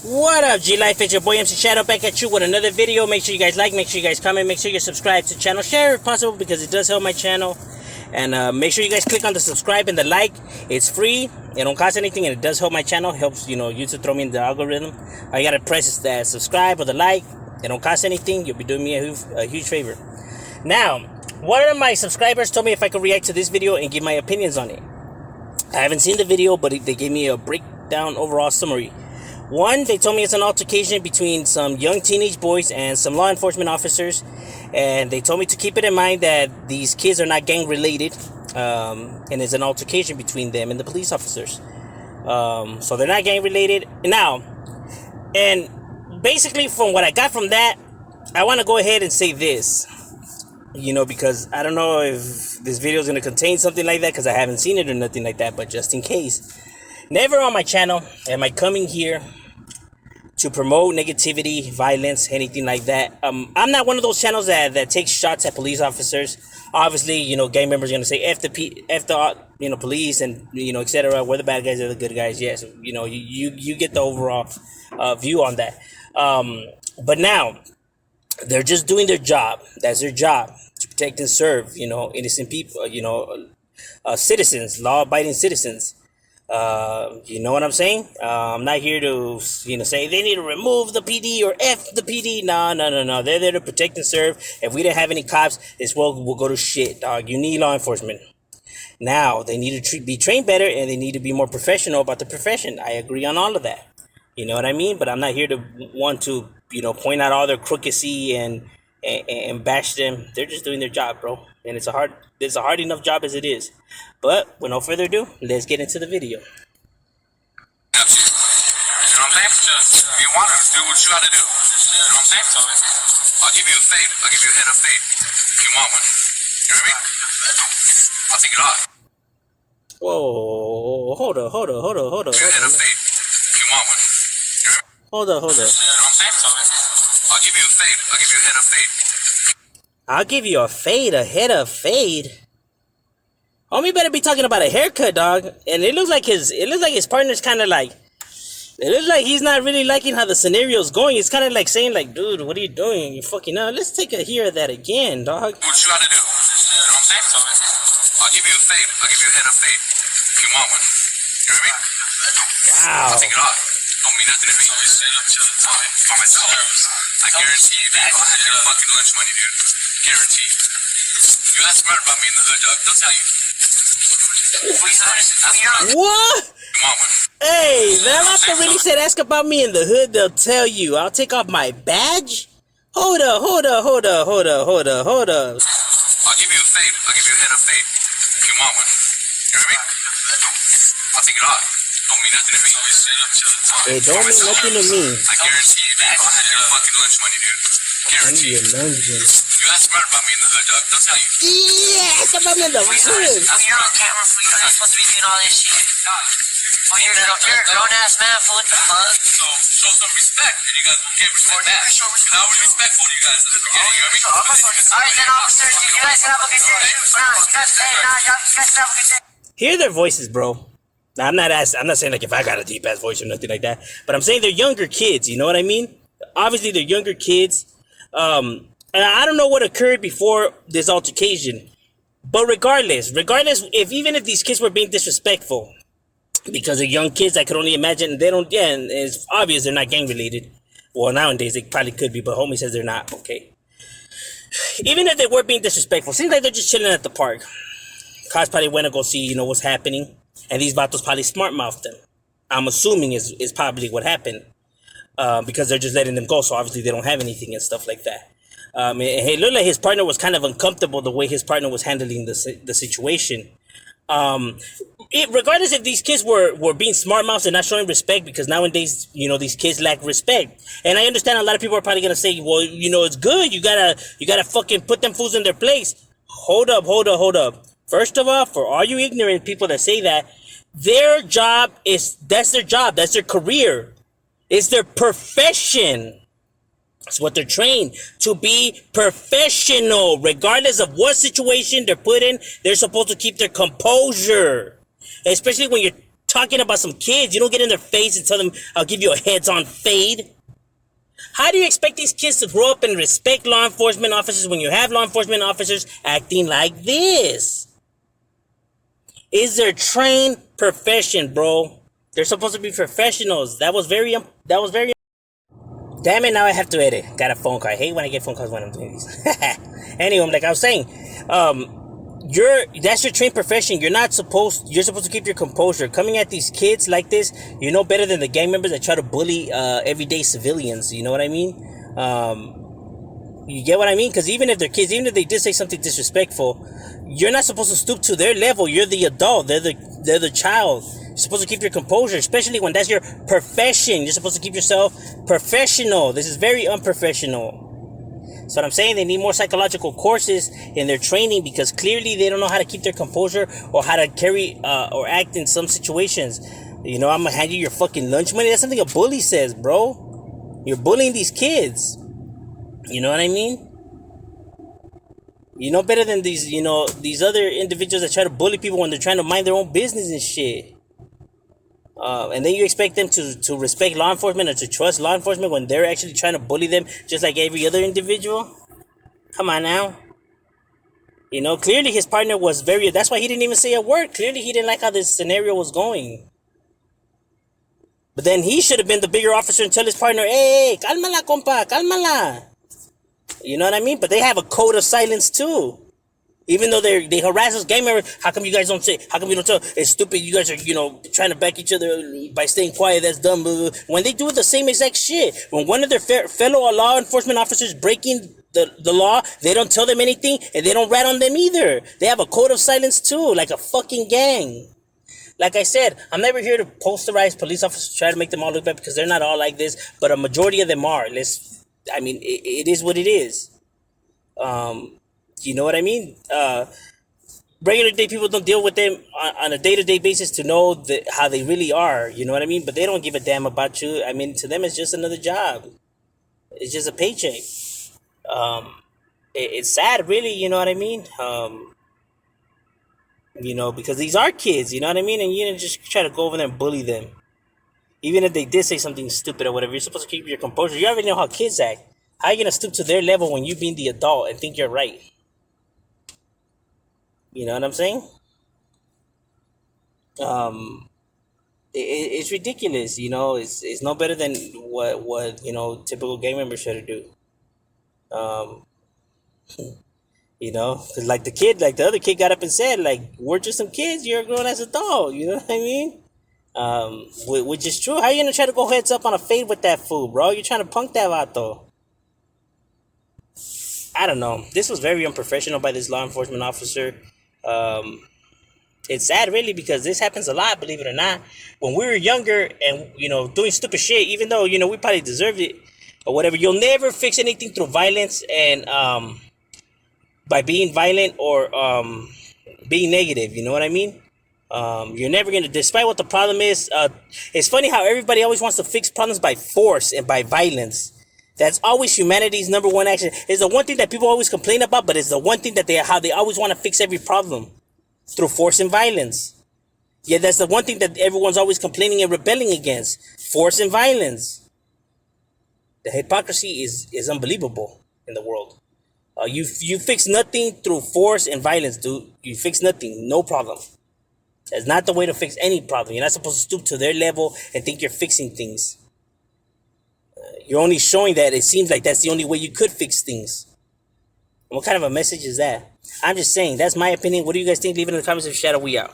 What up, G-Life? It's your boy MC Shadow back at you with another video. Make sure you guys like, make sure you guys comment, make sure you subscribe to the channel. Share if possible because it does help my channel. And make sure you guys click on the subscribe and the like. It's free, it don't cost anything, and it does help my channel. Helps, YouTube throw me in the algorithm. All you gotta press is that subscribe or the like. It don't cost anything. You'll be doing me a huge favor. Now, one of my subscribers told me if I could react to this video and give my opinions on it. I haven't seen the video, but they gave me a breakdown overall summary. One, they told me it's an altercation between some young teenage boys and some law enforcement officers. And they told me to keep it in mind that these kids are not gang related. And it's an altercation between them and the police officers. So they're not gang related. Now, and basically from what I got from that, I want to go ahead and say this. Because I don't know if this video is going to contain something like that because I haven't seen it or nothing like that. But just in case, never on my channel am I coming here to promote negativity, violence, anything like that. I'm not one of those channels that takes shots at police officers. Obviously, gang members are going to say F the police and, etc. We're the bad guys, they're the good guys. Yes, you get the overall view on that. But now, they're just doing their job. That's their job, to protect and serve, innocent people, citizens, law-abiding citizens. You know what I'm saying? I'm not here to, say they need to remove the PD or F the PD. No. They're there to protect and serve. If we didn't have any cops, this world will go to shit, dog. You need law enforcement. Now, they need to be trained better and they need to be more professional about the profession. I agree on all of that. You know what I mean? But I'm not here to want to, point out all their crookedness and bash them. They're just doing their job, bro. And it's a hard enough job as it is. But with no further ado, let's get into the video. You know what I'm saying? If you want to do what you gotta do. You know what I'm saying? I'll give you a fade. I'll give you a head of fade. If you want one. You know what I mean? I'll take it off. Whoa, hold up. Head of fade. If you want one. Hold up. You know what I'm saying? I'll give you a fade. I'll give you a head of fade. I'll give you a fade, a head of fade. Homie better be talking about a haircut, dog. And it looks like his partner's kind of like, it looks like he's not really liking how the scenario's going. It's kind of like saying like, dude, what are you doing? You fucking up. Let's take a hear of that again, dog. Do what you gotta do. You know what I'm saying? I'll give you a fade. I'll give you a head of fade. If you want one. You know what I mean? Wow. I'll take it off. Don't mean nothing to me. For myself. I guarantee you, dude. I'll have your fucking lunch money, dude. Guarantee. You ask smart about me in the hood, dog. They'll tell you. What? Hey, that after really said ask about me in the hood, they'll tell you. I'll take off my badge? Hold up. I'll give you a fade. I'll give you a head of fade. If you want one. You know what I mean? I'll take it off. Don't mean nothing to me. It don't mean nothing to me. I guarantee you, dude. I'll have your fucking lunch money, dude. Guarantee. You ask smart about me in the hood, dog. They'll tell you. Yeah, ask about me in the hood. You're on camera, fool. You're not supposed to be doing all this shit. You're a grown-ass man, fool. What the fuck? So, show some respect, and you guys will get respect back. And I was respectful to you guys at the beginning, you know what I mean? Alright then, officers, you guys can have a good day. You guys can have a good day. Hear their voices, bro. Now, I'm not saying like if I got a deep ass voice or nothing like that, but I'm saying they're younger kids. You know what I mean? Obviously, they're younger kids. And I don't know what occurred before this altercation, but regardless, even if these kids were being disrespectful, because they're young kids, I could only imagine they don't. Yeah, and it's obvious they're not gang related. Well, nowadays they probably could be, but homie says they're not. Okay. Even if they were being disrespectful, seems like they're just chilling at the park. Cops probably went to go see, what's happening. And these vatos probably smart-mouthed them. I'm assuming is probably what happened. Because they're just letting them go. So obviously they don't have anything and stuff like that. It looked like his partner was kind of uncomfortable the way his partner was handling the situation. Regardless if these kids were being smart-mouthed and not showing respect, because nowadays, these kids lack respect. And I understand a lot of people are probably going to say, well, it's good. You gotta fucking put them fools in their place. Hold up. First of all, for all you ignorant people that say that, that's their job. That's their career. It's their profession. It's what they're trained to be professional. Regardless of what situation they're put in, they're supposed to keep their composure. Especially when you're talking about some kids. You don't get in their face and tell them, I'll give you a heads-on fade. How do you expect these kids to grow up and respect law enforcement officers when you have law enforcement officers acting like this? Is their trained profession, bro? They're supposed to be professionals. That was very. Damn it! Now I have to edit. Got a phone call. I hate when I get phone calls when I'm doing these. Anyway, like I was saying, that's your trained profession. You're supposed to keep your composure. Coming at these kids like this, you're no better than the gang members that try to bully everyday civilians. You know what I mean? You get what I mean? Because even if they're kids, even if they did say something disrespectful, you're not supposed to stoop to their level. You're the adult. They're the child. You're supposed to keep your composure, especially when that's your profession. You're supposed to keep yourself professional. This is very unprofessional. So what I'm saying, they need more psychological courses in their training, because clearly they don't know how to keep their composure or how to carry or act in some situations. You know, I'm gonna hand you your fucking lunch money. That's something a bully says, bro. You're bullying these kids. You know what I mean? You know better than these other individuals that try to bully people when they're trying to mind their own business and shit. And then you expect them to respect law enforcement or to trust law enforcement when they're actually trying to bully them just like every other individual? Come on now. You know, clearly his partner was that's why he didn't even say a word. Clearly he didn't like how this scenario was going. But then he should have been the bigger officer and tell his partner, hey, cálmala, compa, cálmala. You know what I mean? But they have a code of silence too. Even though they harass us gang members, how come you guys don't say? How come you don't tell? It's stupid. You guys are, trying to back each other by staying quiet. That's dumb. Blah, blah. When they do the same exact shit, when one of their fellow law enforcement officers breaking the law, they don't tell them anything and they don't rat on them either. They have a code of silence too, like a fucking gang. Like I said, I'm never here to posterize police officers, try to make them all look bad, because they're not all like this, but a majority of them are. It is what it is. You know what I mean? Regular day people don't deal with them on a day-to-day basis to know how they really are. You know what I mean? But they don't give a damn about you. I mean, to them, it's just another job. It's just a paycheck. It's sad, really. You know what I mean? Because these are kids. You know what I mean? And you didn't just try to go over there and bully them. Even if they did say something stupid or whatever, you're supposed to keep your composure. You already know how kids act. How are you going to stoop to their level when you being the adult and think you're right? You know what I'm saying? It's ridiculous. It's no better than what typical gang members should do. Because like the other kid got up and said, like, we're just some kids. You're a grown ass adult. You know what I mean? Which is true. How are you gonna try to go heads up on a fade with that fool, bro? You're trying to punk that vato. I don't know. This was very unprofessional by this law enforcement officer. It's sad, really, because this happens a lot, believe it or not. When we were younger and, doing stupid shit, even though, we probably deserved it or whatever, you'll never fix anything through violence and by being violent or being negative. You know what I mean? You're never going to, despite what the problem is. It's funny how everybody always wants to fix problems by force and by violence. That's always humanity's number one action. It's the one thing that people always complain about, but it's the one thing that they always want to fix every problem through force and violence. Yeah, that's the one thing that everyone's always complaining and rebelling against: force and violence. The hypocrisy is unbelievable in the world. You fix nothing through force and violence, dude. You fix nothing, no problem. That's not the way to fix any problem. You're not supposed to stoop to their level and think you're fixing things. You're only showing that it seems like that's the only way you could fix things. What kind of a message is that? I'm just saying, that's my opinion. What do you guys think? Leave it in the comments. Shadow, we out.